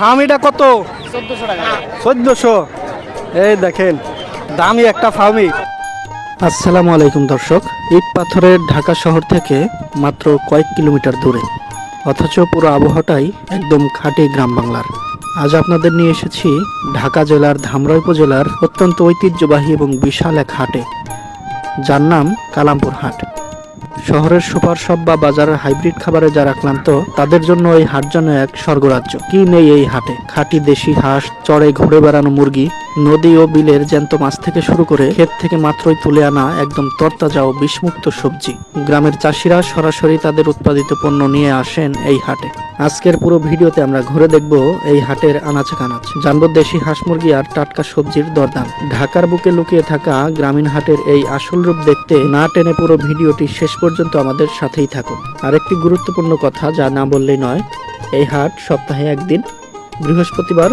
ফার্মিটা কত? 1400 টাকা। 1400। এই দেখেন দামি একটা ফার্মি। আসসালামু আলাইকুম দর্শক, ইট পাথরের ঢাকা শহর থেকে মাত্র কয়েক কিলোমিটার দূরে, অথচ পুরো আবহাওয়াটাই একদম খাঁটি গ্রাম বাংলার। আজ আপনাদের নিয়ে এসেছি ঢাকা জেলার ধামরাই উপজেলার অত্যন্ত ঐতিহ্যবাহী এবং বিশাল এক হাটে, যার নাম কালামপুর হাট। শহরের সুপার শপ বা বাজারের হাইব্রিড খাবারে যারা ক্লান্ত, তাদের জন্য এই হাট যেন এক স্বর্গরাজ্য। কি নেই এই হাটে? খাঁটি দেশি হাঁস, চড়ে ঘুরে বেড়ানো মুরগি, নদী ও বিলের জ্যান্ত মাছ থেকে শুরু করে ক্ষেত থেকে মাত্রই তুলে আনা একদম তরতাজা ও বিষমুক্ত সবজি। গ্রামের চাষিরা সরাসরি তাদের উৎপাদিত পণ্য নিয়ে আসেন এই হাটে। আজকের পুরো ভিডিওতে আমরা ঘুরে দেখব এই হাটের আনাচে কানাচ, জানবো দেশি হাঁস মুরগি আর টাটকা সবজির দরদাম। ঢাকার বুকে লুকিয়ে থাকা গ্রামীণ হাটের এই আসল রূপ দেখতে না টেনে পুরো ভিডিওটি শেষ পর্যন্ত আমাদের সাথেই থাকুন। আরেকটি গুরুত্বপূর্ণ কথা যা না বললেই নয়, এই হাট সপ্তাহে একদিন, বৃহস্পতিবার।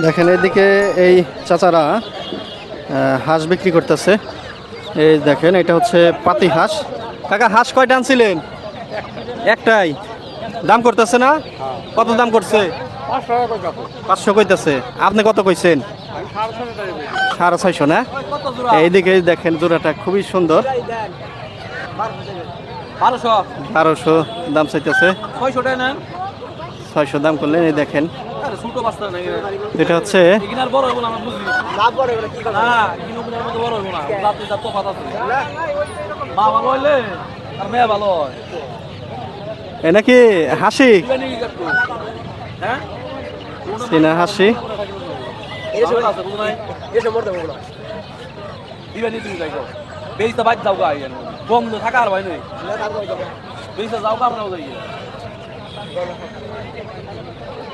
দেখেন এদিকে এই চাচারা হাঁস বিক্রি করতেছে। এই দেখেন এটা হচ্ছে পাতি হাঁস। কাকা হাঁস কয়টা আনছিলেন? একটাই। দাম করতেছে না? কত দাম করছে? 500 কইতেছে। আপনি কত কইছেন? 650 না? এইদিকে দেখেন জোড়াটা খুবই সুন্দর। 1200 দাম চাইতেছে। 600 দাম করলেন। এই দেখেন এটা হচ্ছে নাকি হাসি, চীনা হাসি।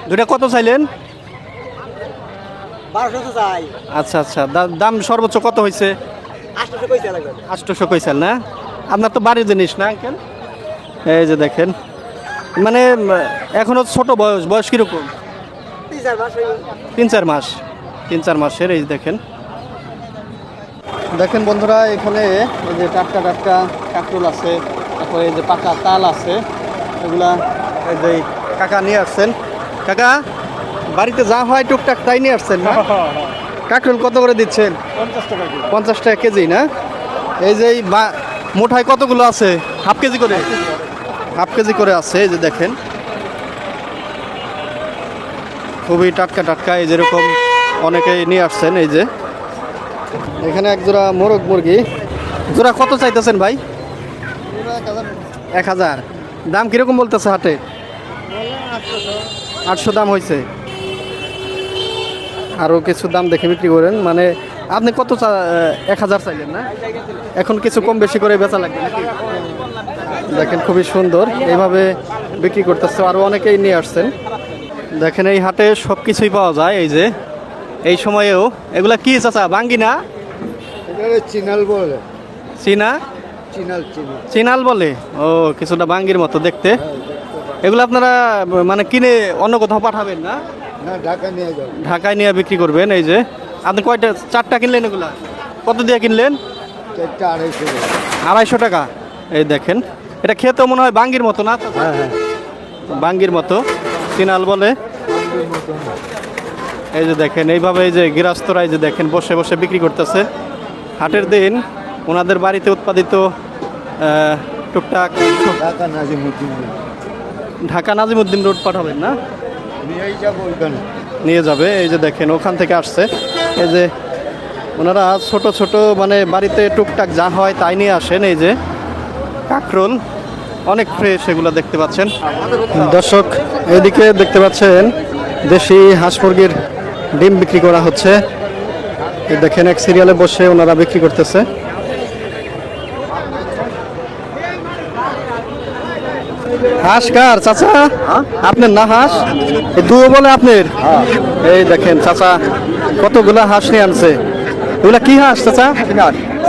দুটা কত চাইলেন? 1200 চাই। আচ্ছা আচ্ছা, দাম সর্বোচ্চ কত হয়েছে? 800 কইছেন না? আপনার তো বাড়ির জিনিস না আঙ্কেল? এই যে দেখেন, মানে এখনো ছোট বয়স। বয়স কিরকম? 3-4 মাস। 3-4 মাসের। এই দেখেন দেখেন বন্ধুরা, এখানে এই যে টাটকা টাটকা কাঁকরোল আছে, তারপরে এই যে পাকা তাল আছে, এগুলা এই যে কাকা নিয়ে আসছেন। কাকা বাড়িতে যা হয় টুকটাক তাই নিয়ে আসছেন না? কাঁকরোল কত করে দিচ্ছেন? 50 টাকা কেজি না? এই যে মোটায় কতগুলো আছে? হাফ কেজি করে? হাফ কেজি করে আছে। এই যে দেখেন খুবই টাটকা টাটকা, এই যেরকম অনেকেই নিয়ে আসছেন। এই যে এখানে এক জোড়া মোরগ মুরগি। জোড়া কত চাইতেছেন ভাই? 1000। দাম কিরকম বলতেছে হাটে? 800 দাম হয়েছে। আরও কিছু দাম দেখে বিক্রি করেন। মানে আপনি কত 1000 চাইলেন না? এখন কিছু কম বেশি করে বেচা লাগবে নাকি? দেখেন খুবই সুন্দর এইভাবে বিক্রি করতেছে। আরও অনেকেই নিয়ে আসছেন। দেখেন এই হাটে সব কিছুই পাওয়া যায়। এই যে এই সময়েও এগুলা কি চাচা? বাঙ্গি না? চিনাল বলে। চীনা? চিনাল বলে। ও, কিছুটা বাঙ্গির মতো দেখতে। এগুলো আপনারা মানে কিনে অন্য কোথাও পাঠাবেন না? ঢাকায় নিয়ে বিক্রি করবেন। এই যে আপনি কয়টা? 4টা কিনলেন। এগুলা কত দিয়ে কিনলেন? 250 টাকা। এই দেখেন এটা খেতে মনে হয় বাঙ্গির মতো না? বাঙ্গির মতো, চিনাল বলে। এই যে দেখেন এইভাবে এই যে গৃহস্থরা এই যে দেখেন বসে বসে বিক্রি করতেছে। হাটের দিন ওনাদের বাড়িতে উৎপাদিত টুকটাক। ঢাকা নাজিমুদ্দিন রোড পাঠাবেন না? নিয়ে যাবে। এই যে দেখেন ওখান থেকে আসছে। এই যে ওনারা ছোট ছোট মানে বাড়িতে টুকটাক যা হয় তাই নিয়ে আসেন। এই যে কাঁকরোল অনেক ফ্রেশ, এগুলো দেখতে পাচ্ছেন দর্শক। এদিকে দেখতে পাচ্ছেন দেশি হাঁস মুরগির ডিম বিক্রি করা হচ্ছে। দেখেন এক সিরিয়ালে বসে ওনারা বিক্রি করতেছে। হাঁস কার চাচা? আপনার না হাঁস? দুও বলে আপনার? এই দেখেন চাচা কতগুলা হাঁস নিয়ে আনছে। এগুলা কি হাঁস চাচা?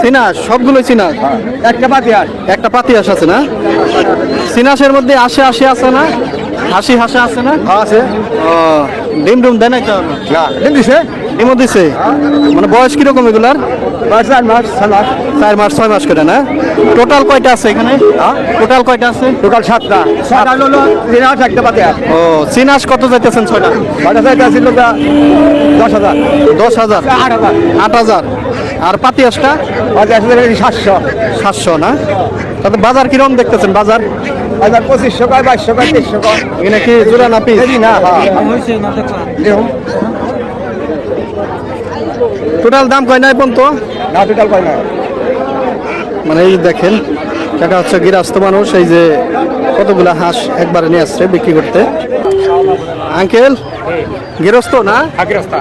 চীনা? সবগুলোই চীনা? একটা পাতি হাঁস আছে না? চীনাসের মধ্যে আশি আছে না? হাসি হাসা আছে না? আছে। ও, ডিম ডুম দেয় না? না, ডিম দিছে। ডিমও দিছে। মানে বয়স কিরকম এগুলার? 4 মাস 6 মাস 4 মাস 6 মাস করে না? টোটাল কয়টা আছে এখানে? টোটাল কয়টা আছে? টোটাল 7টা 7টা হলো দিনাস একটা পাতে ও চিনাস কত যাইতেছেন 6টা? পাতে চাইতে ছিল 10,000 10,000 8,000 8,000 আর পাতিয়াসটা পাতে আসলে 700 700 না? তাতে বাজার কিরকম দেখতেছেন বাজার? 2500 কয় 2200 কয় 2300 কয় এখানে কি জোড়া না পিস? না এরকম টোটাল দাম কয় নাই পর্যন্ত? না টোটাল কয় না মানে এই দেখেন কাকা হচ্ছে গৃহস্থ মানুষ, এই যে কতগুলা হাঁস একবারে নিয়ে আসছে বিক্রি করতে। আঙ্কেল গৃহস্থ না? আগরস্তা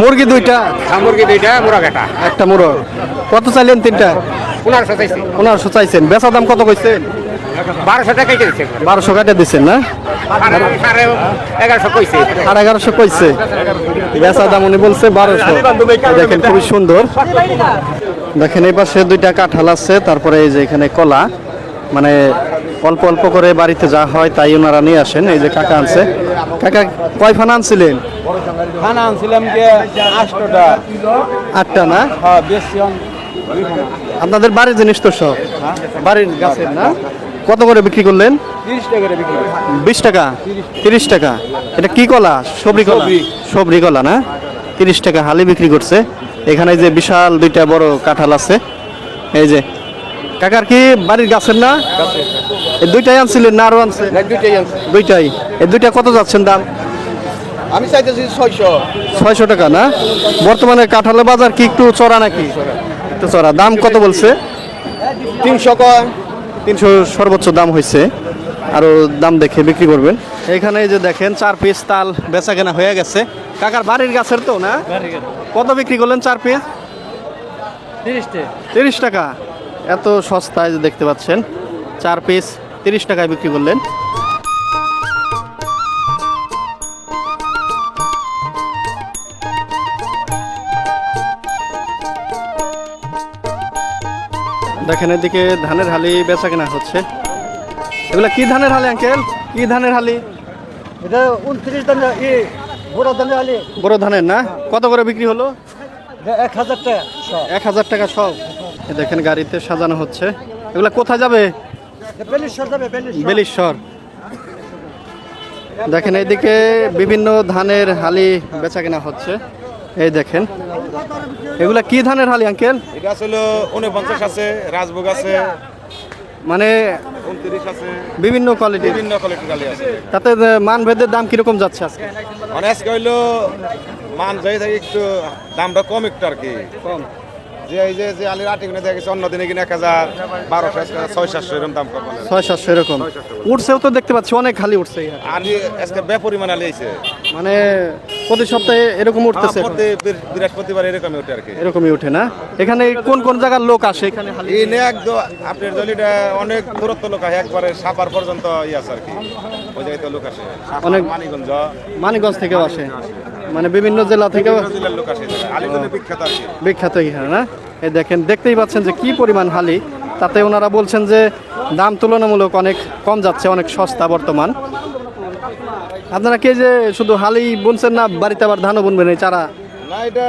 মুরগি দুইটা, মুরগি দুইটা মুরগ একটা একটা মুরগ। কত চাইলেন তিনটা? 1500 চাইছি 1500 চাইছেন, বেচা দাম কত কইছেন? 1200 টাকা দিচ্ছে 1200 কাটা দিচ্ছেন না? 1150 কইছে 1150 কইছে, বেচা দাম উনি বলছে 1200। দেখেন খুবই সুন্দর। দেখেন এই পাশে দুইটা কাঁঠাল আছে, তারপরে এই যে এখানে কলা, মানে অল্প অল্প করে বাড়িতে যা হয় তাই ওনারা নিয়ে আসেন। এই যে কাকা আনছে। কাকা কয় ফানা আনছিলেন? খানা আনছিলাম যে 8টা 8টা না? হ্যাঁ বেশি আপনাদের বাড়ির জিনিস তো সব বাড়ির গাছের না? কত করে বিক্রি করলেন? 30 টাকা করে বিক্রি 20 টাকা 30 টাকা। এটা কি কলা? সবরি কলা? সবরি কলা না? 30 টাকা হালি বিক্রি করছে। এখানে যে বিশাল দুইটা বড় কাঁঠাল আছে। এই যে কাকার কি বাড়ির গাছের না? এই দুইটাই আনছিলেন না আরো আনছে? দুইটাই আনছি দুইটাই। এই দুইটা কত যাচ্ছেন দাম? আমি চাইতেছি 600 600 টাকা না? বর্তমানে কাঁঠালের বাজার কি একটু চড়া নাকি? একটু চড়া। দাম কত বলছে? 300 কয় 300 সর্বোচ্চ দাম হয়েছে, আরো দাম দেখে বিক্রি করবেন। এখানে এই যে দেখেন 4 পিস তাল বেচা কেনা হয়ে গেছে। কাকার বাড়ির গাছের তো না? কত বিক্রি করলেন 4 পিস? 30 টাকা। এত সস্তায় যে দেখতে পাচ্ছেন 4 পিস 30 টাকায় বিক্রি করলেন। দেখেন এদিকে ধানের হালি বেচা কেনা হচ্ছে। এগুলা কি ধানের হালি আঙ্কেল? কি ধানের হালি? এটা 29 দাম বড় দাম আলি বড় ধানের না? কত করে বিক্রি হলো? 1000 টাকা 1000 টাকা সব। এই দেখেন গাড়িতে সাজানো হচ্ছে। এগুলা কোথায় যাবে? বেলিশ্বর যাবে বেলিশ্বর। দেখেন এইদিকে বিভিন্ন ধানের হালি বেচা কেনা হচ্ছে। এই দেখেন এগুলা কি ধানের হালি আঙ্কেল? এটা আসলে 49 আছে, রাজভোগ আছে, মানে 29 আছে, বিভিন্ন কোয়ালিটি, বিভিন্ন কোয়ালিটির গালি আছে। তাতে মান ভেদের দাম কিরকম যাচ্ছে আজকে? মানে আজকে হইলো মান যাই থাকে একটু দামটা কম একটু আর কি কম। যে এই যে আলির আটি কিনে দেখা গেছে অন্য দিনে কিনে 1000 1200 600 এরকম দাম কম 600 এরকম উঠছেও তো দেখতে পাচ্ছি, অনেক খালি উঠছে। আলি আজকে ব্যাপরিমাণ আলি আছে, মানে প্রতি সপ্তাহে এরকম উঠতেছে এখন? বৃহস্পতিবার এরকমই ওঠে আর কি। এরকমই ওঠে না? এখানে কোন কোন জায়গার লোক আসে এখানে হালি? এই নে একদম আপনার দলিটা অনেক দূরত্ব লোক আসে, একবারে সাপার পর্যন্ত আছে আর কি, ওই জায়গায় লোক আসে অনেক। মানিগঞ্জ মানিকগঞ্জ থেকেও আসে, মানে বিভিন্ন জেলা থেকেও জেলার লোক আসে, আলিগঞ্জে বিখ্যাত আর কি। বিখ্যাত এখানে না? এই দেখেন দেখতেই পাচ্ছেন যে কি পরিমাণ হালি। তাতে ওনারা বলছেন যে দাম তুলনামূলক অনেক কম যাচ্ছে, অনেক সস্তা বর্তমান। আপনারা কে যে শুধু হালি বুনছেন না বাড়িতে আবার ধানও বুনবেন এই চারা? না এটা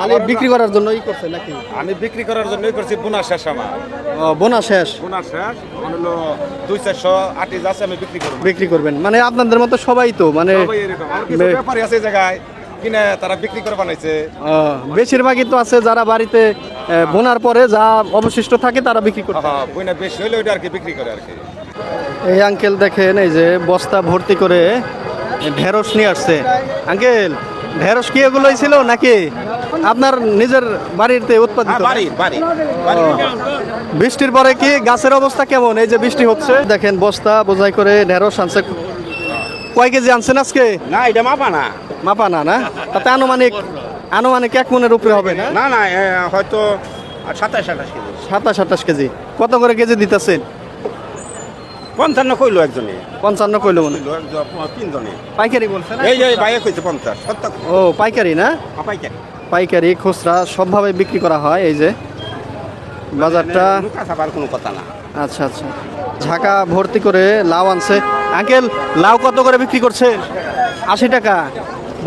হালি বিক্রি করার জন্য ই করছে নাকি? আমি বিক্রি করার জন্যই করছি, বোনা শেষ আমার, ও বোনা শেষ, বোনা শেষ হলো 200-400 আটি যাচ্ছে, আমি বিক্রি করব। বিক্রি করবেন মানে আপনাদের মতো সবাই তো মানে সবাই এরকম, আর কিছু ব্যাপারী আছে এই জায়গায় কিনে তারা বিক্রি করে বানাইছে। বেশিরভাগই তো আছে যারা বাড়িতে বোনার পরে যা অবশিষ্ট থাকে তারা বিক্রি করে। হ্যাঁ বইনা বেশি হইলে ওইটা আর কি বিক্রি করে আর কি। এই আঙ্কেল দেখেন এই যে বস্তা ভর্তি করে ঢেঁড়স নিয়ে আসছে। আঙ্কেল ঢেঁড়স কি এগুলোই ছিল নাকি আপনার নিজের বাড়িতে উৎপাদিত? বাড়ি বাড়ি বৃষ্টির পরে কি গাছের অবস্থা কেমন? এই যে বৃষ্টি হচ্ছে দেখেন বস্তা বোঝাই করে ঢেঁড়স আনছে। কয় কেজি আনছেন আজকে? না এটা মাপা না, মাপা না না? তাতে আনুমানিক আনুমানিক 1 মনের উপরে হবে না? না না হয়তো 27-28 কেজি। 27-28 কেজি। কত করে কেজি দিতেছেন? 55 কইলো একজনে, 55 কইলো মনে। 3 জনে পাইকারি বলছেন? এই যে বাইরে কইছে 50 70। ও পাইকারি না? পাইকারি পাইকারি খুচরা সবভাবে বিক্রি করা হয়। এই যে বাজারটা লুকা ছাপার কোনো কথা না। আচ্ছা আচ্ছা। ঝাঁকা ভর্তি করে লাউ আনছে। আঙ্কেল লাউ কত করে বিক্রি করছে? 80 টাকা।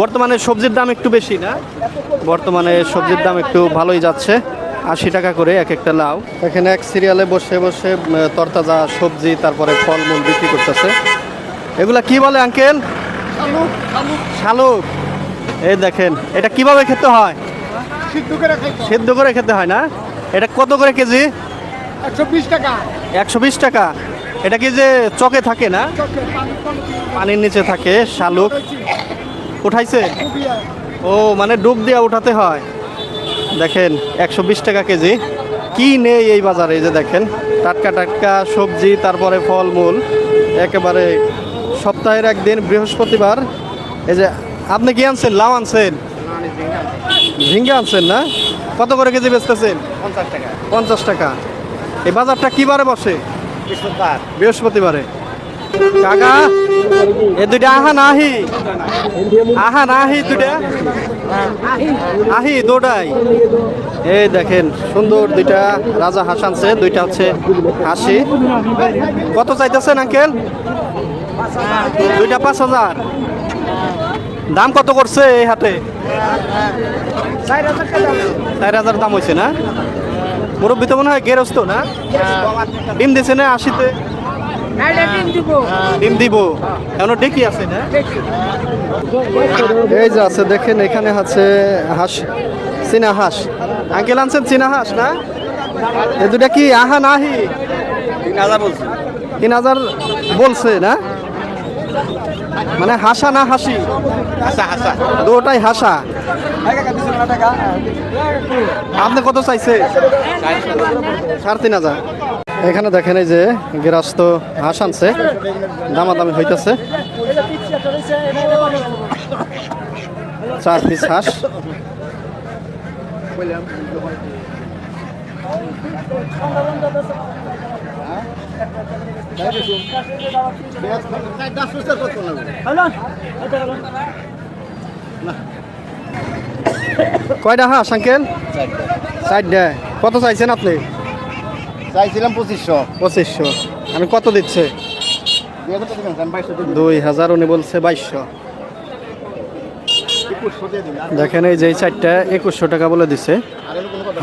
বর্তমানে সবজির দাম একটু বেশি না? বর্তমানে সবজির দাম একটু ভালোই যাচ্ছে, 80 টাকা করে এক একটা লাউ। এখানে এক সিরিয়ালে বসে বসে তরতাজা সবজি তারপরে ফলমূল বিক্রি করতেছে। এগুলা কি বলে আঙ্কেল? শালুক। এই দেখেন, এটা কিভাবে খেতে হয়? সিদ্ধ করে খেতে হয় না? এটা কত করে কেজি? 120 টাকা। 120 টাকা। এটা কি যে চকে থাকে না, পানির নিচে থাকে শালুক? উঠাইছে? ও মানে ডুব দিয়ে উঠাতে হয়। দেখেন 120 টাকা কেজি। কি নেই এই বাজারে? এই যে দেখেন টাটকা টাটকা সবজি তারপরে ফলমূল একেবারে। সপ্তাহের একদিন বৃহস্পতিবার। এই যে আপনি কি আনছেন? লাউ আনছেন? ঝিঙ্গা আনছেন না? কত করে কেজি বেচতেছেন? 50 টাকা। 50 টাকা। এই বাজারটা কি বারে বসে? বৃহস্পতিবারে। কাকা এ দুইটা আহা নাহি, আহা নাহি দুইটা আহি দৌড়াই। এই দেখেন সুন্দর দুইটা রাজা হাঁস আনছে, দুইটা হচ্ছে হাসি। কত চাইতেছেন আঙ্কেল? দুইটা 5000। দাম কত করছে এই হাটে? 4000 দাম হয়েছে না? মুরব্বী তো মনে হয় গেরস্ত না? ডিম দিছে না 80-তে? ডিম দিব এখন ডেকি আছে না? এই যে আছে দেখেন, এখানে আছে হাঁস, চীনা হাঁস। আঙ্কেল আনছেন চীনা হাঁস না? এই দুটা কি আহা নাহি? 3000 বলছি। 3000 বলছে না? মানে হাসা না হাসি? হাসা। দুটাই হাসা। টাকা। আপনি কত চাইছে? 3500। এখানে দেখেন এই যে গৃহস্থ হাঁস আনছে, দামাদামি হইতেছে। 4 পিস হাঁস। কয়টা হাঁস আঙ্কেল? 4টা। কত চাইছেন আপনি? চাইছিলাম 2500। 2500। আমি কত দিচ্ছে? 2000। উনি বলছে 2200। দেখেন এই যে 4টা 2100 টাকা বলে দিছে।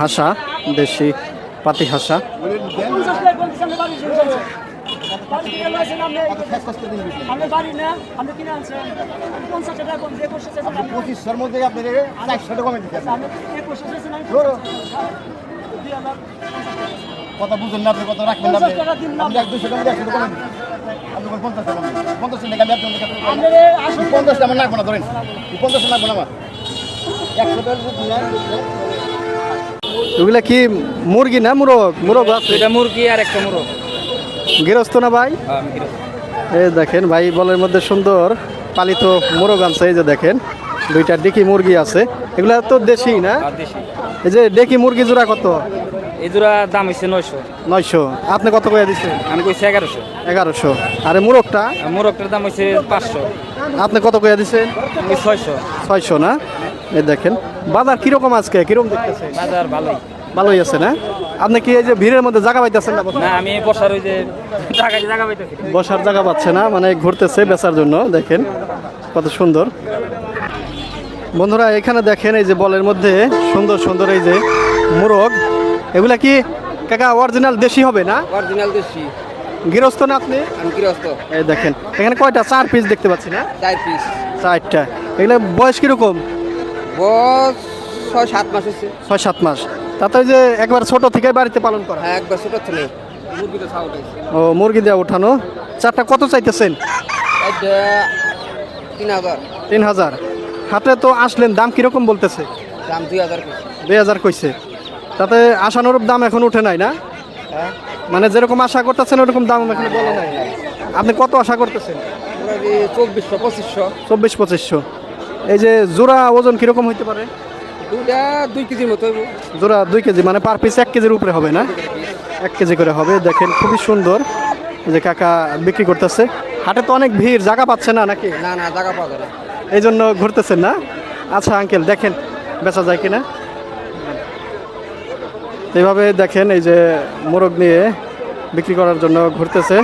হাসা, দেশি পাতি হাসা। কথা বুঝুন না, আপনি কত রাখবেন না? আপনি 200 টাকা 100 টাকা কমেন। আপনি 50 টাকা কমেন। 50 টাকা আমি আপনার কাছে 50 টাকা লাগবে না, ধরেন 50 লাগবে না আমার 100 টাকা এগুলা কি মুরগি না মুরগ? মুরগ আছে। এটা মুরগি আর একটা মুরগ। গৃহস্থ না ভাই? এই দেখেন ভাই বলের মধ্যে সুন্দর পালিত মুরগ আনছে। এই যে দেখেন দুইটা ডেকি মুরগি আছে। এগুলা তো দেশি না? এই যে ডেকি মুরগি জোড়া কত? এই জোড়া দাম হচ্ছে 900। 900। আপনি কত করে দিচ্ছেন? আমি কইছি 1100। 1100। আরে মুরগটা? মুরগটার দাম হচ্ছে 500। আপনি কত করে দিচ্ছেন? আমি 600। 600 না? এই দেখেন বাজার কিরকম আজকে, কিরকম দেখতেছে? বাজার ভালোই। ভালোই আছে না? আপনি কি এই যে ভিড়ের মধ্যে জায়গা পাইতেছেন না? না, আমি বসার ওই যে জায়গা পাইতেছি। বসার জায়গা পাচ্ছে না, মানে ঘুরতেছে বেচার জন্য। দেখেন কত সুন্দর। বন্ধুরা এখানে দেখেন এই যে বলের মধ্যে সুন্দর সুন্দর এই যে মুরগ। এগুলা কি কাকা অরিজিনাল দেশি হবে না? অরিজিনাল দেশি। গৃহস্থ না আপনি? আমি গৃহস্থ। এই দেখেন এখানে কয়টা? 4 পিস দেখতে পাচ্ছি না? 4 পিস। 4টা। এগুলা বয়স কিরকম? বস 6-7 মাস হচ্ছে। 6-7 মাস। তাতে ওই যে একবার ছোট থেকে বাড়িতে পালন করা? হ্যাঁ, একবার ছোট ছিল। মুরগি তো ছাউল হইছে। ও মুরগি দিয়ে উঠানো। 4টা কত চাইতেছেন? এটা 3000। 3000। হাটে তো আসলেন, দাম কিরকম বলতেছে? দাম 2000 কইছে। 2000 কইছে। তাতে আশানুরূপ দাম এখন উঠে নাই না? হ্যাঁ, মানে যেরকম আশা করতেছেন ওরকম দাম এখন বলে নাই। আপনি কত আশা করতেছেন? পুরো 2400 2500। 24-2500। এই যে জোড়া ওজন কিরকম হইতে পারে? দুইটা 2 কেজির মতো হইব। জোড়া 2 কেজি, মানে পার পিস 1 কেজির উপরে হবে না? 1 কেজি করে হবে। দেখেন খুবই সুন্দর এই যে কাকা বিক্রি করতেছে। হাটে তো অনেক ভিড়, জায়গা পাচ্ছে না নাকি? না না, জায়গা পাওয়া যায় না। এই জন্য ঘুরতেছেন না? আচ্ছা আঙ্কেল দেখেন বেচা যায় কিনা। এইভাবে দেখেন এই যে মোরগ নিয়ে বিক্রি করার জন্য ঘুরতেছে।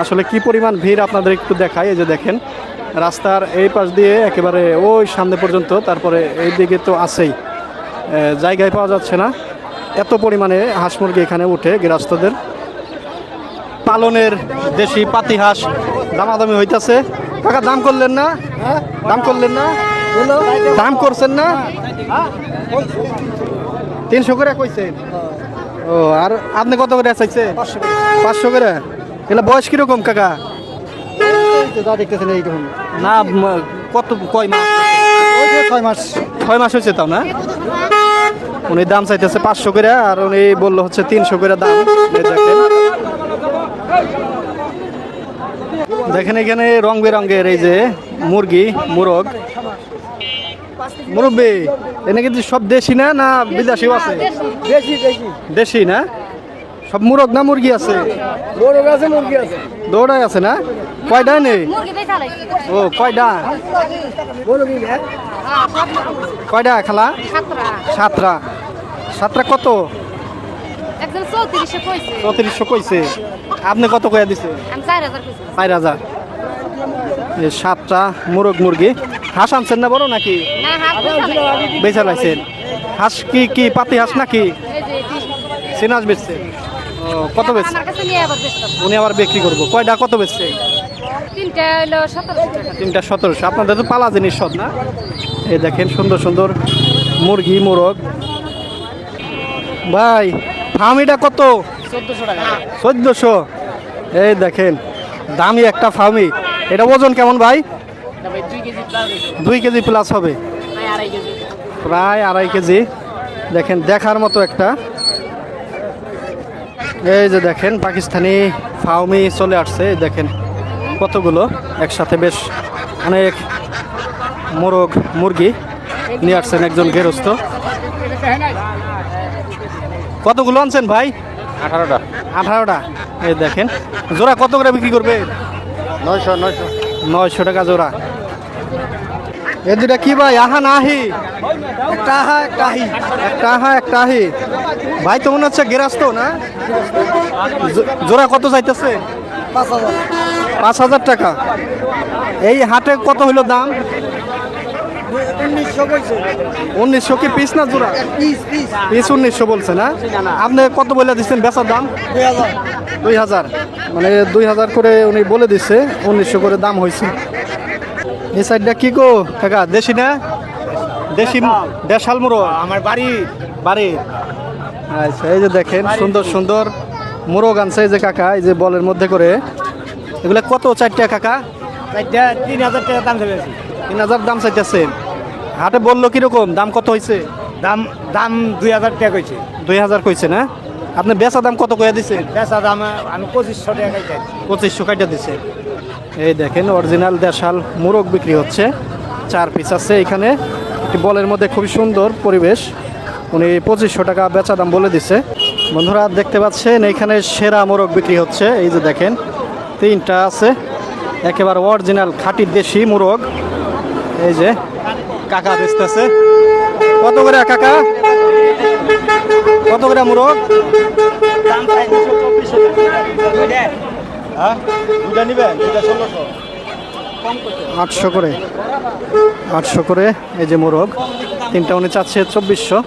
আসলে কি পরিমাণ ভিড় আপনাদের একটু দেখাই। এই যে দেখেন রাস্তার এই পাশ দিয়ে একেবারে ওই সামনে পর্যন্ত, তারপরে এই দিকে তো আছেই, জায়গায় পাওয়া যাচ্ছে না, এত পরিমাণে হাঁস মুরগি এখানে উঠে গৃহস্থদের। পালনের দেশি পাতি হাঁস দামাদামি হইতাছে। কাকা দাম করলেন না? দাম করলেন না? দাম করছেন না? 300 করে কইছেন? ও, আর আপনি কত করে চাইছে? 500 করে। এগুলা বয়স কিরকম কাকা? না, কত কয় মাস? 6 মাস হয়েছে তাও না? উনি দাম চাইতেছে 500 করে, আর উনি বললো হচ্ছে 300 করে দাম। এই দেখেন এখানে রং বেরঙের এই যে মুরগি, মুরগ। মুরব্বী, এনে কিন্তু সব দেশি না, না বিদেশিও আছে? দেশি না? সব মুরগ না মুরগি আছে? দৌড়াই আছে না? কয়টা নেই? ও, কয়টা? কয়টা খালা? 7টা কত? 3400 কইছে। আপনি কত কইয়া দিছে? 4000। এই 7টা মুরগ মুরগি। হাঁস আনছেন না বড় নাকি? বেচা লাইছেন? হাঁস কি পাতি হাঁস নাকি? সিনাস বেচছে? ও, কত বেচছে? উনি আবার বিক্রি করবো। কয়টা কত বেচছে? 3টা 1700। আপনাদের তো পালা জিনিস সব না? এই দেখেন সুন্দর সুন্দর মুরগি, মোরগ। ভাই ফার্মিটা কত? 1400। এই দেখেন দামি একটা ফার্মি। এটা ওজন কেমন ভাই? 2 কেজি প্লাস হবে, প্রায় 2.5 কেজি। দেখেন দেখার মতো একটা। এই যে দেখেন পাকিস্তানি ফার্মি চলে আসছে। দেখেন কতগুলো একসাথে, বেশ অনেক মোরগ মুরগি নিয়ে আসছেন একজন গৃহস্থ। কতগুলো আনছেন ভাই? 18টা। এই দেখেন জোড়া কত করে বিক্রি করবে? 900 টাকা জোড়া। এ দুটা কি ভাই? আহা না আহি? একটা আহি। ভাই তো মনে হচ্ছে গেরাস্ত না? জোড়া কত চাইতেছে? 5000 টাকা। এই হাটে কত হইলো দাম? 1900 কি পিস না জোড়া? পিস 1900 বলছে না? আপনি কত বলে দিচ্ছেন বেচার দাম? 2000। মানে 2000 করে উনি বলে দিচ্ছে, 1900 করে দাম হয়েছে। এই সাইডটা কি গো কাকা? দেশি না? দেশাল মুরগ আমার বাড়ি। আচ্ছা, এই যে দেখেন সুন্দর সুন্দর মুরগ আনছে এই যে কাকা, এই যে বলের মধ্যে করে। এগুলা কত? 4টা কাকা? 3000 টাকা দাম চলে। 3000 দাম চাইতেছেন? হাটে বললো কিরকম দাম? কত হয়েছে দাম? 2000 টাকা কইছে। 2000 কইছে না? আপনি বেচা দাম কত কইয়া দিচ্ছেন? বেচা দাম আমি 2500 টাকা চাইছি। 2500 কাইটা দিছে। এই দেখেন অরিজিনাল দেশাল মুরগ বিক্রি হচ্ছে। 4 পিস আছে এখানে। একটি বলের মধ্যে খুবই সুন্দর পরিবেশ। উনি 2500 টাকা বেচা দাম বলে দিছে। বন্ধুরা দেখতে পাচ্ছেন এইখানে সেরা মোরগ বিক্রি হচ্ছে। এই যে দেখেন 3টা আছে, একেবারে অরিজিনাল খাঁটি দেশি মোরগ। এই যে কাকা বেচতেছে। কত করে কাকা? কত করে মোরগ? 800 করে। 800 করে এই যে মোরগ। 3টা উনি চাচ্ছে 2400।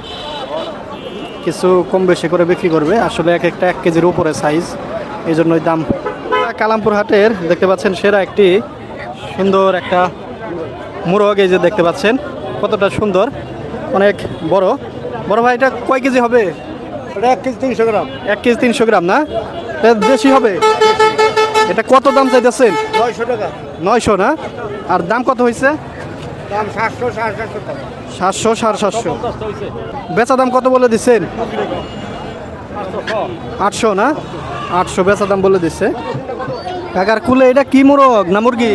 কিছু কম বেশি করে বিক্রি করবে। আসলে এক একটা 1 কেজির উপরে সাইজ, এই জন্যই দাম। কালামপুর হাটের দেখতে পাচ্ছেন সেরা একটি সুন্দর একটা মোরগ। এই যে দেখতে পাচ্ছেন কতটা সুন্দর, অনেক বড়। বড় ভাই এটা কয় কেজি হবে? 1 কেজি 300 গ্রাম। 1 কেজি 300 গ্রাম না? এটা বেশি হবে। এটা কত দাম চাইতেছেন? 900 টাকা। 900 না? আর দাম কত হয়েছে? দাম 700 750 টাকা। 700 750। বেচা দাম কত বলে দিচ্ছেন? 800 না? 800 বেচা দাম বলে দিচ্ছে। কাকার কুলে এটা কি মোরগ না মুরগি?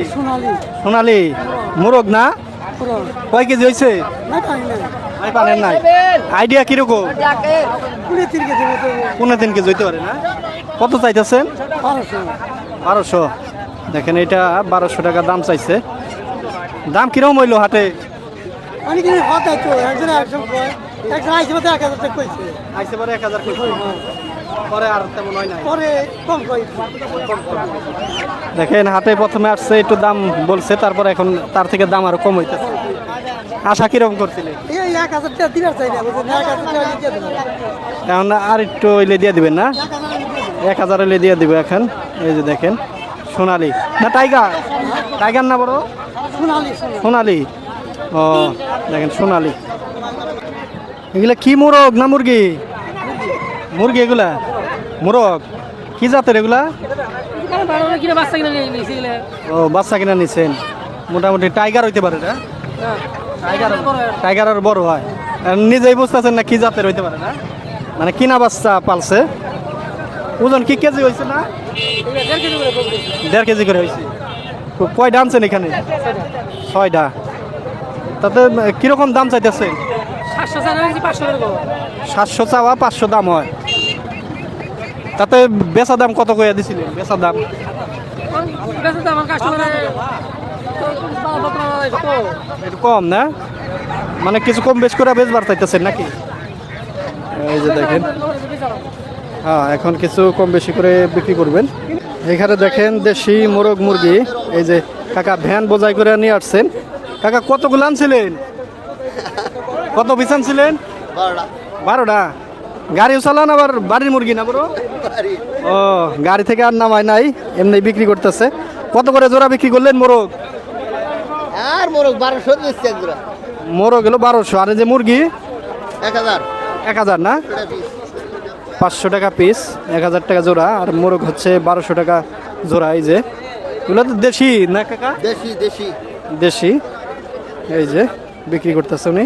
সোনালি মোরগ না? কয় কেজি হয়েছে? পানেন নাই। আইডিয়া কিরকম? 3.5 কেজি হইতে পারে না? কত চাইতেছেন? 1200। দেখেন এটা 1200 টাকা দাম চাইছে। দাম কিরকম হইলো হাটে? আইসে পরে 1000 কইছে। পরে আর তেমন হয় না, পরে কম কই। দেখেন হাটে প্রথমে আসছে একটু দাম বলছে, তারপরে এখন তার থেকে দাম আরো কম হইতেছে। আশা কিরকম করছিলেন? এখন আর একটু হইলে দিয়ে দিবেন না? 1000 হইলে দিয়ে দিবে এখন। এই যে দেখেন সোনালি না টাইগার, টাইগার না বড় সোনালি। ও দেখেন সোনালি। এগুলা কি মোরগ না মুরগি? মুরগি এগুলা মোরগ। কি জাতের এগুলা? ও বাচ্চা কিনা নিছেন। মোটামুটি টাইগার হইতে পারে না? টাইগার আর বড় হয়। আর নিজেই বুঝতেছেন না কি জাতের হইতে পারে না, মানে কিনা বাচ্চা পালছে। ওজন কি কেজি হয়েছে না? 1.5 কেজি করে হয়েছে। কয়টা আনছেন এখানে? 6টা। তাতে কিরকম দাম চাইতেছে? 700 চাওয়া, 500 দাম হয়। তাতে বেচা দাম কত করে দিছিলেন? বেচা দাম একটু কম না, মানে কিছু কম বেশ করে বেচবার চাইতেছেন নাকি? এই যে দেখেন, হ্যাঁ এখন কিছু কম বেশি করে বিক্রি করবেন। এখানে দেখেন দেশি মোরগ মুরগি। এই যে কাকা ভ্যান বোঝাই করে নিয়ে আসছেন। কাকা কতগুলো আনছিলেন? কত পিস আনছিলেন? 12টা। গাড়িও চালান আবার বাড়ির মুরগি না বড়? ও গাড়ি থেকে আর নামায় নাই, এমনি বিক্রি করতেছে। কত করে জোড়া বিক্রি করলেন মোরগ? আর মোরগ 1200 দিচ্ছে এক জোড়া। মোরগ হলো 1200, আর এই যে মুরগি 1000 1000 না? 500 টাকা পিস, 1000 টাকা জোড়া। আর মোরগ হচ্ছে 1200 টাকা জোড়া। এই যে এগুলো তো দেশি না কাকা? দেশি দেশি। দেশি। এই যে বিক্রি করতেছে উনি।